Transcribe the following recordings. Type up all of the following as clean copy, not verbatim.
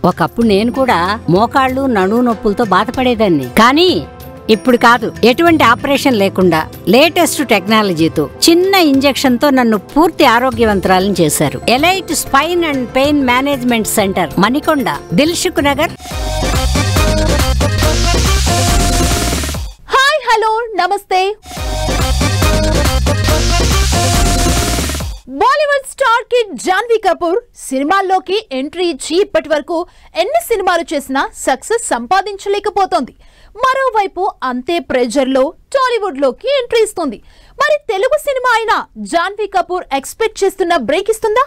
ఒకప్పుడు నేను కూడా మోకాళ్ళు నడుము నొప్పులతో బాధపడేదాన్ని. కానీ ఇప్పుడు కాదు. ఎటువంటి ఆపరేషన్ లేకుండా లేటెస్ట్ టెక్నాలజీతో చిన్న ఇంజెక్షన్ తో నన్ను పూర్తి ఆరోగ్యవంతురాలను చేశారు. Elite spine and pain management centre, Manikonda, Dilsukh Nagar. Hi, hello, నమస్తే. బాలీవుడ్ స్టార్ కిడ్ జాన్వీ కపూర్ సినిమాల్లోకి ఎంట్రీ ఇచ్చి ఇప్పటి వరకు ఎన్ని సినిమాలు చేసినా సక్సెస్ సంపాదించలేకపోతోంది. మరోవైపు అంతే ప్రెజర్ లో టాలీవుడ్ లోకి ఎంట్రీ ఇస్తుంది. మరి తెలుగు సినిమా అయినా జాన్వీ కపూర్ ఎక్స్పెక్ట్ చేస్తున్న బ్రేక్ ఇస్తుందా?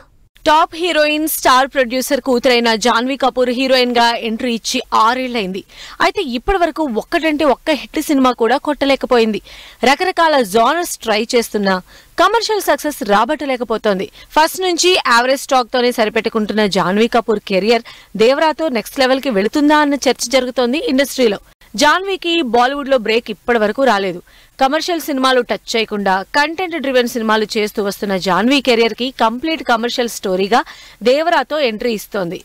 టాప్ హీరోయిన్, స్టార్ ప్రొడ్యూసర్ కూతురైన జాన్వీ కపూర్ హీరోయిన్ గా ఎంట్రీ ఇచ్చి 6 ఏళ్లైంది. అయితే ఇప్పటి వరకు ఒక్కటంటే ఒక్క హిట్ సినిమా కూడా కొట్టలేకపోయింది. రకరకాల జానర్స్ ట్రై చేస్తున్నా కమర్షియల్ సక్సెస్ రాబట్టలేకపోతోంది. ఫస్ట్ నుంచి యావరేజ్ స్టాక్ తోనే సరిపెట్టుకుంటున్న జాన్వీ కపూర్ కెరియర్ దేవరాతో నెక్స్ట్ లెవెల్ కి వెళుతుందా అన్న చర్చ జరుగుతోంది ఇండస్ట్రీలో. జాన్వీకి బాలీవుడ్ లో బ్రేక్ ఇప్పటి వరకు రాలేదు. కమర్షియల్ సినిమాలు టచ్ చేయకుండా కంటెంట్ డ్రివెన్ సినిమాలు చేస్తూ వస్తున్న జాన్వీ కెరియర్ కి కంప్లీట్ కమర్షియల్ స్టోరీగా దేవరాతో ఎంట్రీ ఇస్తోంది.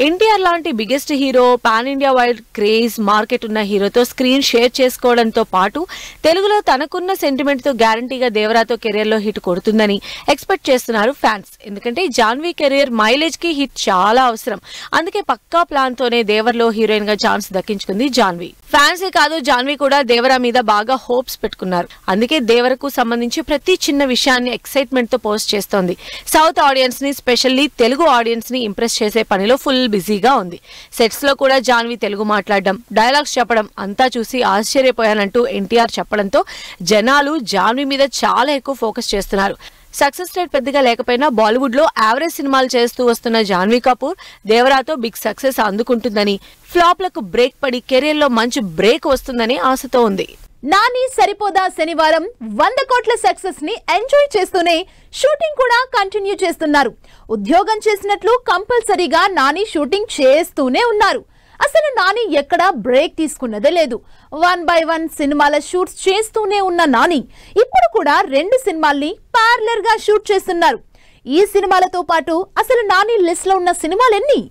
ఎన్టీఆర్ లాంటి biggest hero, pan India wide craze market ఉన్న హీరోతో స్క్రీన్ షేర్ చేసుకోవడంతో పాటు తెలుగులో తనకున్న సెంటిమెంట్ తో గ్యారంటీగా దేవరాతో కెరియర్ లో హిట్ కొడుతుందని ఎక్స్పెక్ట్ చేస్తున్నారు ఫ్యాన్స్. ఎందుకంటే జాన్వీ కెరియర్ మైలేజ్ కి హిట్ చాలా అవసరం. అందుకే పక్కా ప్లాన్ తోనే దేవర్లో హీరోయిన్ గా ఛాన్స్ దక్కించుకుంది జాన్వీ. ఫ్యాన్సే కాదు, జాన్వీ కూడా దేవరా మీద బాగా హోప్స్ పెట్టుకున్నారు. అందుకే దేవరకు సంబంధించి ప్రతి చిన్న విషయాన్ని ఎక్సైట్మెంట్ తో పోస్ట్ చేస్తోంది. సౌత్ ఆడియన్స్ ని, స్పెషల్లీ తెలుగు ఆడియన్స్ ని ఇంప్రెస్ చేసే పనిలో ఫుల్ బిజీగా ఉంది. సెట్స్ లో కూడా జాన్వీ తెలుగు మాట్లాడడం, డైలాగ్స్ చెప్పడం అంతా చూసి ఆశ్చర్యపోయానంటూ ఎన్టీఆర్ చెప్పడంతో జనాలు జాన్వీ మీద చాలా ఎక్కువ ఫోకస్ చేస్తున్నారు. సక్సెస్ రేట్ పెద్దగా లేకపోయినా బాలీవుడ్ లో యావరేజ్ సినిమాలు చేస్తూ వస్తున్న జాన్వీ కపూర్ దేవరాతో బిగ్ సక్సెస్ అందుకుంటుందని, ఫ్లాప్లకు బ్రేక్ పడి కెరీర్ లో మంచి బ్రేక్ వస్తుందని ఆశతో ఉంది. నాని సరిపోదా శనివారం 100 కోట్ల సక్సెస్ ని ఎంజాయ్ చేస్తూనే షూటింగ్ కూడా కంటిన్యూ చేస్తున్నారు. ఉద్యోగం చేసినట్లు కంపల్సరీగా నాని షూటింగ్ చేస్తూనే ఉన్నారు. అసలు నాని ఎక్కడా బ్రేక్ తీసుకున్నదే లేదు. 1 by 1 సినిమాల షూట్స్ చేస్తూనే ఉన్న నాని ఇప్పుడు కూడా 2 సినిమాల్ని పార్లర్ గా షూట్ చేస్తున్నారు. ఈ సినిమాలతో పాటు అసలు నాని లిస్ట్ లో ఉన్న సినిమాలు ఎన్ని?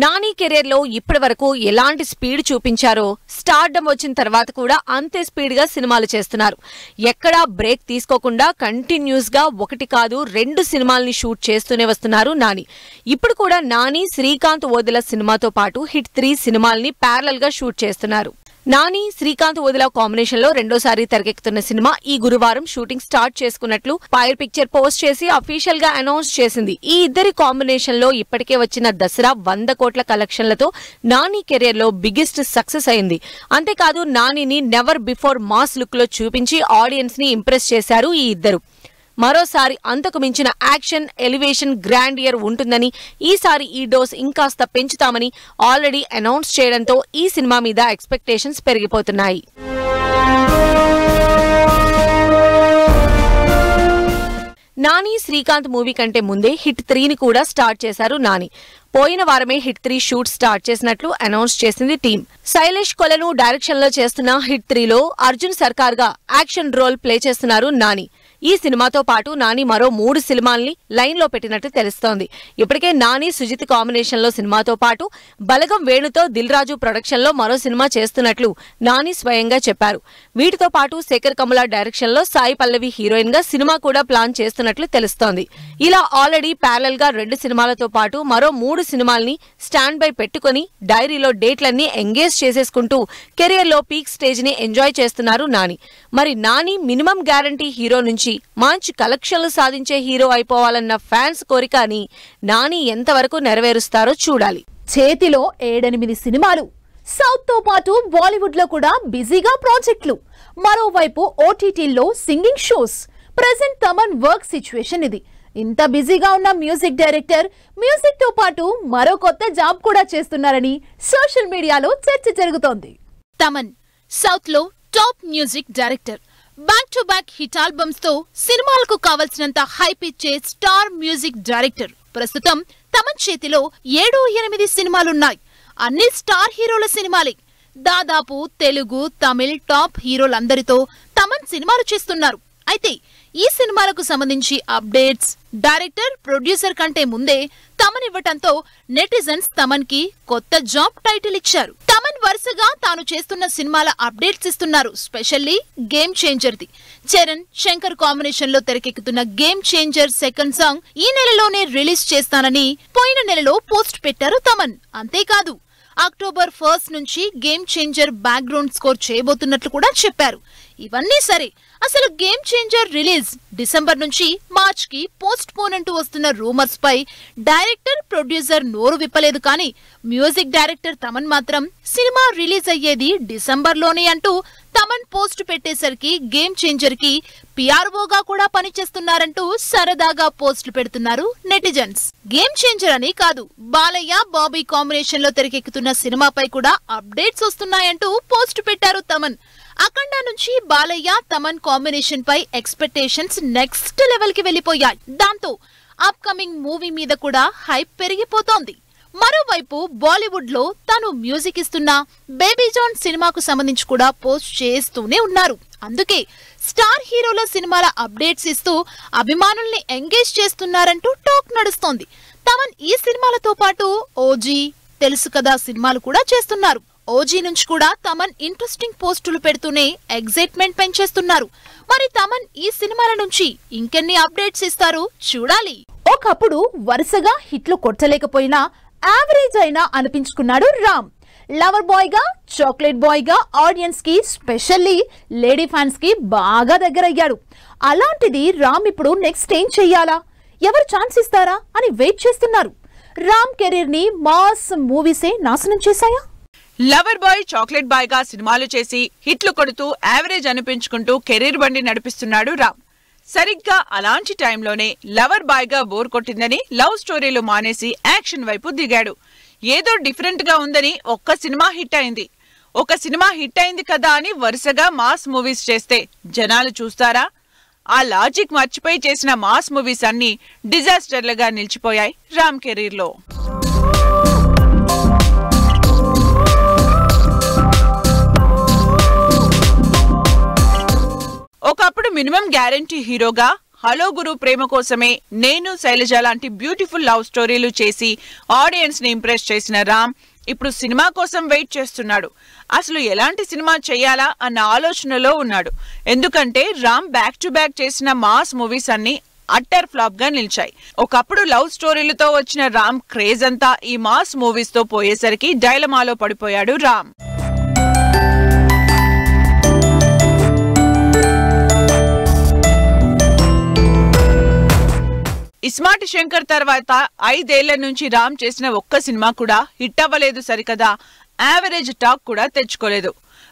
నాని కెరీర్ లో ఇప్పటి వరకు ఎలాంటి స్పీడ్ చూపించారో స్టార్డమ్ వచ్చిన తర్వాత కూడా అంతే స్పీడ్ గా సినిమాలు చేస్తున్నారు. ఎక్కడా బ్రేక్ తీసుకోకుండా కంటిన్యూస్ గా 1 కాదు 2 సినిమాల్ని షూట్ చేస్తూనే వస్తున్నారు నాని. ఇప్పుడు కూడా నాని, శ్రీకాంత్ ఓదెల సినిమాతో పాటు హిట్ 3 సినిమాల్ని ప్యారలల్ గా షూట్ చేస్తున్నారు. నాని, శ్రీకాంత్ ఓదెల కాంబినేషన్ లో రెండోసారి తెరకెక్కుతున్న సినిమా ఈ గురువారం షూటింగ్ స్టార్ట్ చేసుకున్నట్లు ఫైర్ పిక్చర్ పోస్ట్ చేసి అఫీషియల్ గా అనౌన్స్ చేసింది. ఈ ఇద్దరి కాంబినేషన్ లో ఇప్పటికే వచ్చిన దసరా 100 కోట్ల కలెక్షన్లతో నాని కెరియర్ లో బిగ్గెస్ట్ సక్సెస్ అయింది. అంతేకాదు నానిని నెవర్ బిఫోర్ మాస్ లుక్ లో చూపించి ఆడియన్స్ ని ఇంప్రెస్ చేశారు ఈ ఇద్దరు. మరోసారి అంతకు మించిన యాక్షన్, ఎలివేషన్, గ్రాండియర్ ఉంటుందని, ఈసారి ఈ డోస్ ఇంకాస్త పెంచుతామని ఆల్రెడీ అనౌన్స్ చేయడంతో ఈ సినిమా మీద ఎక్స్పెక్టేషన్స్ పెరిగిపోతున్నాయి. నాని, శ్రీకాంత్ మూవీ కంటే ముందే హిట్ 3ని కూడా స్టార్ట్ చేశారు నాని. పోయిన వారమే హిట్ 3 షూట్ స్టార్ట్ చేసినట్లు అనౌన్స్ చేసింది టీం. శైలేష్ కొలను డైరెక్షన్ లో చేస్తున్న హిట్ 3లో అర్జున్ సర్కార్ గా యాక్షన్ రోల్ ప్లే చేస్తున్నారు నాని. ఈ సినిమాతో పాటు నాని మరో 3 సినిమాల్ని లైన్ లో పెట్టినట్టు తెలుస్తోంది. ఇప్పటికే నాని, సుజిత్ కాంబినేషన్ లో సినిమాతో పాటు బలగం వేణుతో దిల్ రాజు ప్రొడక్షన్ లో మరో సినిమా చేస్తున్నట్లు నాని స్వయంగా చెప్పారు. వీటితో పాటు శేఖర్ కమల డైరెక్షన్ లో సాయి పల్లవి హీరోయిన్ గా సినిమా కూడా ప్లాన్ చేస్తున్నట్లు తెలుస్తోంది. ఇలా ఆల్రెడీ ప్యారలల్ గా 2 సినిమాలతో పాటు మరో 3 సినిమాల్ని స్టాండ్ బై పెట్టుకుని డైరీలో డేట్లన్నీ ఎంగేజ్ చేసేసుకుంటూ కెరియర్ లో పీక్ స్టేజ్ ని ఎంజాయ్ చేస్తున్నారు నాని. మరి నాని మినిమం గ్యారంటీ హీరో నుంచి మంచి కలెక్షన్లు సాధించే హీరో అయిపోవాలన్న ఫ్యాన్స్ కోరిక అని నాని ఎంతవరకు నెరవేరుస్తారో చూడాలి. చేతిలో 7-8 సినిమాలు, సౌత్ తో పాటు బాలీవుడ్ లో కూడా బిజీగా ప్రాజెక్టులు, మరోవైపు ఓటీటీల్లో singing shows. Present Thaman work situation ఇది. ఇంత బిజీగా ఉన్న మ్యూజిక్ డైరెక్టర్ మ్యూజిక్ తో పాటు మరో కొత్త జాబ్ కూడా చేస్తున్నారని సోషల్ మీడియాలో చర్చ జరుగుతోంది. తమన్ సౌత్ లో top music director. Back to back hit albums తో సినిమాలకు కావలసినంత హైప్ ఇచ్చే స్టార్ మ్యూజిక్ డైరెక్టర్. ప్రస్తుతం తమన్ చేతిలో 7-8 సినిమాలున్నాయి. అన్ని స్టార్ హీరోల సినిమాలే. దాదాపు తెలుగు, తమిళ్ టాప్ హీరోలందరితో తమన్ సినిమాలు చేస్తున్నారు. అయితే ఈ సినిమాలకు సంబంధించి అప్డేట్స్ డైరెక్టర్ ప్రొడ్యూసర్ కంటే ముందే తమన్ ఇవ్వటంతో నెటిజన్స్ తమన్ కి కొత్త జాబ్ టైటిల్ ఇచ్చారు. తమన్ వరుసగా తాను చేస్తున్న సినిమాల అప్డేట్స్ ఇస్తున్నారు. Specially game changer the Charan Shankar combination లో తెరకెక్కుతున్న గేమ్ చేంజర్ సెకండ్ సాంగ్ ఈ నెలలోనే రిలీజ్ చేస్తానని పోయిన నెలలో పోస్ట్ పెట్టారు తమన్. అంతేకాదు అక్టోబర్ 1 నుంచి గేమ్ చేంజర్ బ్యాక్గ్రౌండ్ స్కోర్ చేయబోతున్నట్లు కూడా చెప్పారు. ఇవన్నీ సరే, అసలు గేమ్ చేంజర్ రిలీజ్ డిసెంబర్ నుంచి మార్చ్ కి పోస్ట్ పోన్ అంటూ వస్తున్న రూమర్స్ పై డైరెక్టర్ ప్రొడ్యూసర్ నోరు విప్పలేదు. కానీ మ్యూజిక్ డైరెక్టర్ తమన్ మాత్రం సినిమా రిలీజ్ అయ్యేది డిసెంబర్ లోనే అంటూ తమన్ పోస్ట్ పెట్టేసరికి గేమ్ చేంజర్ కి పిఆర్ఓగా కూడా పనిచేస్తున్నారంటూ సరదాగా పోస్టులు పెడుతున్నారు నెటిజన్స్. గేమ్ చేంజర్ అని కాదు, బాలయ్య బాబీ కాంబినేషన్ లో తెరకెక్కుతున్న సినిమాపై కూడా అప్డేట్స్ వస్తున్నాయంటూ పోస్ట్ పెట్టారు తమన్. అఖండ నుంచి బాలయ్య తమన్ కాంబినేషన్ పై ఎక్స్పెక్టేషన్స్ నెక్స్ట్ లెవెల్ కి వెళ్లిపోయాయి. దాంతో అప్కమింగ్ మూవీ మీద కూడా హైప్ పెరిగిపోతోంది. మరోవైపు బాలీవుడ్ లో తాను మ్యూజిక్ ఇస్తున్న బేబీ జాన్ సినిమాకు సంబంధించి కూడా పోస్ట్ చేస్తూనే ఉన్నారు. అందుకే స్టార్ హీరోల సినిమాల అప్డేట్స్ ఇస్తూ అభిమానుల్ని ఎంగేజ్ చేస్తున్నారంటూ టాక్ నడుస్తోంది. తమన్ ఈ సినిమాలతో పాటు ఓజీ, తెలుసు కదా సినిమాలు కూడా చేస్తున్నారు. ఓజీ నుంచి కూడా తమన్ ఇంట్రెస్టింగ్ పోస్టులు పెడుతూనే ఎగ్జైట్మెంట్ పెంచేస్తున్నారు. మరి తమన్ ఈ సినిమాల నుంచి ఇంకెన్ని అప్డేట్స్ ఇస్తారో చూడాలి. ఒకప్పుడు వరుసగా హిట్లు కొట్టలేకపోయినా యావరేజ్ అయినా అనిపించుకున్నాడు రామ్. లవర్ బాయ్ గా, చాక్లెట్ బాయ్ గా ఆడియన్స్ కి, స్పెషల్లీ లేడీ ఫ్యాన్స్ కి బాగా దగ్గరయ్యాడు. అలాంటిది రామ్ ఇప్పుడు నెక్స్ట్ ఏం చెయ్యాలా, ఎవరు ఛాన్స్ ఇస్తారా అని వెయిట్ చేస్తున్నారు. రామ్ కెరీర్ ని మాస్ మూవీసే నాశనం చేశాయా? లవర్ బాయ్, చాక్లెట్ బాయ్ గా సినిమాలు చేసి హిట్లు కొడుతూ యావరేజ్ అనిపించుకుంటూ కెరీర్ బండి నడిపిస్తున్నాడు రామ్. సరిగ్గా అలాంటి టైంలోనే లవర్ బాయ్ గా బోర్ కొట్టిందని లవ్ స్టోరీలు మానేసి యాక్షన్ వైపు దిగాడు. ఏదో డిఫరెంట్ గా ఉందని ఒక్క సినిమా హిట్ అయింది. ఒక సినిమా హిట్ అయింది కదా అని వరుసగా మాస్ మూవీస్ చేస్తే జనాలు చూస్తారా? ఆ లాజిక్ మర్చిపోయి చేసిన మాస్ మూవీస్ అన్ని డిజాస్టర్లుగా నిలిచిపోయాయి రామ్ కెరీర్ లో. ఒకప్పుడు మినిమం గ్యారంటీ హీరోగా హలో గురు, ప్రేమ కోసమే, నేను శైలజ లాంటి బ్యూటిఫుల్ లవ్ స్టోరీలు చేసి ఆడియన్స్ ని ఇంప్రెస్ చేసిన రామ్ ఇప్పుడు సినిమా కోసం వెయిట్ చేస్తున్నాడు. అసలు ఎలాంటి సినిమా చేయాలా అన్న ఆలోచనలో ఉన్నాడు. ఎందుకంటే రామ్ బ్యాక్ టు బ్యాక్ చేసిన మాస్ మూవీస్ అన్ని అట్టర్ ఫ్లాప్ గా నిలిచాయి. ఒకప్పుడు లవ్ స్టోరీలతో వచ్చిన రామ్ క్రేజ్ అంతా ఈ మాస్ మూవీస్ తో పోయేసరికి డైలమాలో పడిపోయాడు రామ్. ఇస్మార్ట్ శంకర్ తర్వాత 5 ఏళ్ల నుంచి రామ్ చేసిన ఒక్క సినిమా కూడా హిట్ అవ్వలేదు సరికదా, యావరేజ్ టాక్ కూడా తెచ్చుకోలేదు.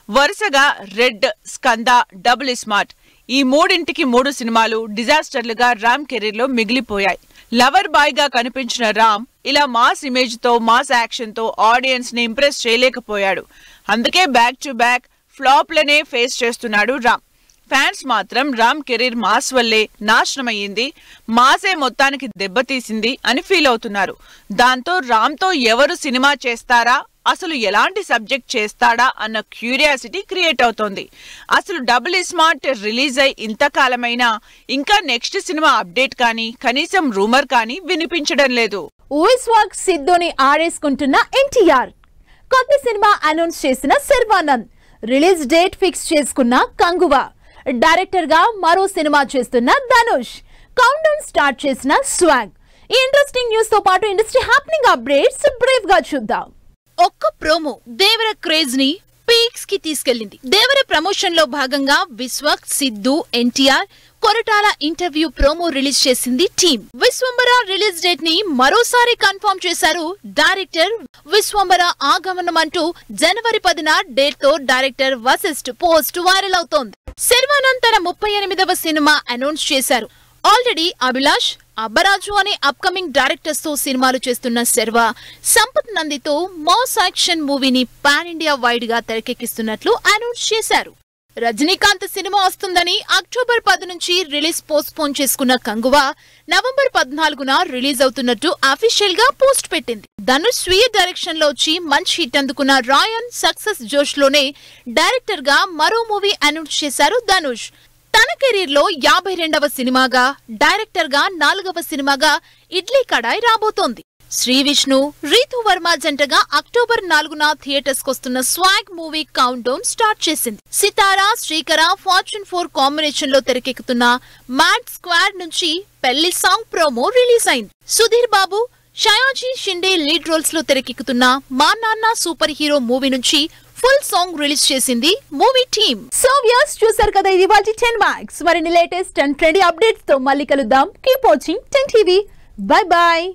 వరుసగా రెడ్, స్కంద, డబుల్ ఇస్మార్ట్ ఈ మూడింటికి 3 సినిమాలు డిజాస్టర్లుగా రామ్ కెరీర్ లో మిగిలిపోయాయి. లవర్ బాయ్ గా కనిపించిన రామ్ ఇలా మాస్ ఇమేజ్ తో, మాస్ యాక్షన్ తో ఆడియన్స్ ని ఇంప్రెస్ చేయలేకపోయాడు. అందుకే బ్యాక్ టు బ్యాక్ ఫ్లాప్లనే ఫేస్ చేస్తున్నాడు రామ్. ఫ్యాన్స్ మాత్రం రామ్ కెరీర్ మాస్ వల్లే నాశనమయ్యింది, మాసే మొత్తానికి దెబ్బతీసింది అని ఫీల్ అవుతున్నారు. దాంతో రామ్ తో ఎవరు సినిమా చేస్తారా, అసలు ఎలాంటి సబ్జెక్ట్ చేస్తాడా అన్న క్యూరియాసిటీ క్రియేట్ అవుతోంది. అసలు డబుల్ స్మార్ట్ రిలీజ్ అయి ఇంతకాలమైనా ఇంకా నెక్స్ట్ సినిమా అప్డేట్ కానీ కనీసం రూమర్ కానీ వినిపించడం లేదు. విశ్వాక్ సిద్ధుని ఆడేసుకుంటున్న ఎన్టీఆర్, కొత్త సినిమా అనౌన్స్ చేసిన శర్వానంద్, రిలీజ్ డేట్ ఫిక్స్ చేసుకున్న కంగువా, డైరెక్టర్ గా మరో సినిమా చేస్తున్న ధనుష్, కౌంట్ డౌన్ స్టార్ట్ చేసిన స్వాగ్. ఈ ఇంట్రెస్టింగ్ న్యూస్ తో పాటు ఇండస్ట్రీ హ్యాపెనింగ్ అప్డేట్స్ బ్రీఫ్ గా చూద్దాం. ఒక్క ప్రోమో దేవర క్రేజ్ ని పీక్స్ కి తీసుకెళ్లింది. దేవర ప్రమోషన్ లో భాగంగా Vishwak, Siddhu, NTR, Koratala interview promo release చేసింది టీమ్. విశ్వంబర రిలీజ్ డేట్ ని మరోసారి కన్ఫర్మ్ చేశారు డైరెక్టర్. విశ్వంబర ఆగమనం అంటూ జనవరి 10న డేట్ తో డైరెక్టర్ వశిష్ఠ్ పోస్ట్ వైరల్ అవుతోంది. శర్వానంద్ తన 38వ సినిమా అనౌన్స్ చేశారు. ఆల్రెడీ అభిలాష్, అబ్బరాజు అనే అప్కమింగ్ డైరెక్టర్స్ తో సినిమాలు చేస్తున్న శర్వ సంపత్ నందితో మాస్ యాక్షన్ మూవీని పాన్ ఇండియా వైడ్ గా తెరకెక్కిస్తున్నట్లు అనౌన్స్ చేశారు. రజనీకాంత్ సినిమా వస్తుందని అక్టోబర్ 10 నుంచి రిలీజ్ పోస్ట్ పోన్ చేసుకున్న కంగువా నవంబర్ 14న రిలీజ్ అవుతున్నట్టు అఫీషియల్ గా పోస్ట్ పెట్టింది. ధనుష్ స్వీయ డైరెక్షన్ లో వచ్చి మంచి హిట్ అందుకున్న రాయన్ సక్సెస్ జోష్ లోనే డైరెక్టర్ గా మరో మూవీ అనౌన్స్ చేశారు ధనుష్. తన కెరీర్ లో 52వ సినిమాగా, డైరెక్టర్ గా 4వ సినిమాగా ఇడ్లీ కడాయ్ రాబోతోంది. శ్రీ విష్ణు, రీతు వర్మ జంటగా అక్టోబర్ 4న థియేటర్స్ కొస్తున్న Swag movie countdown start చేసింది. సితారా, శ్రీకర, ఫార్చ్యూన్ 4 కాంబినేషన్ లో తెరకెక్కుతున్న మ్యాడ్ స్క్వాడ్ నుంచి పెళ్లి సాంగ్ ప్రోమో రిలీజ్ అయింది. సుధీర్ బాబు, షయాజీ షిండే లీడ్ రోల్స్ లో తెరకెక్కుతున్న మా నాన్న సూపర్ హీరో మూవీ నుంచి ఫుల్ సాంగ్ రిలీజ్ చేసింది మూవీ టీమ్. సో వ్యూయర్స్, చూసారు కదా ఇది వాటి 10 మార్క్స్. మరిన్ని లేటెస్ట్ అండ్ ట్రెండీ అప్డేట్స్ తో మళ్ళీ కలుద్దాం. Keep watching 10 TV. By by.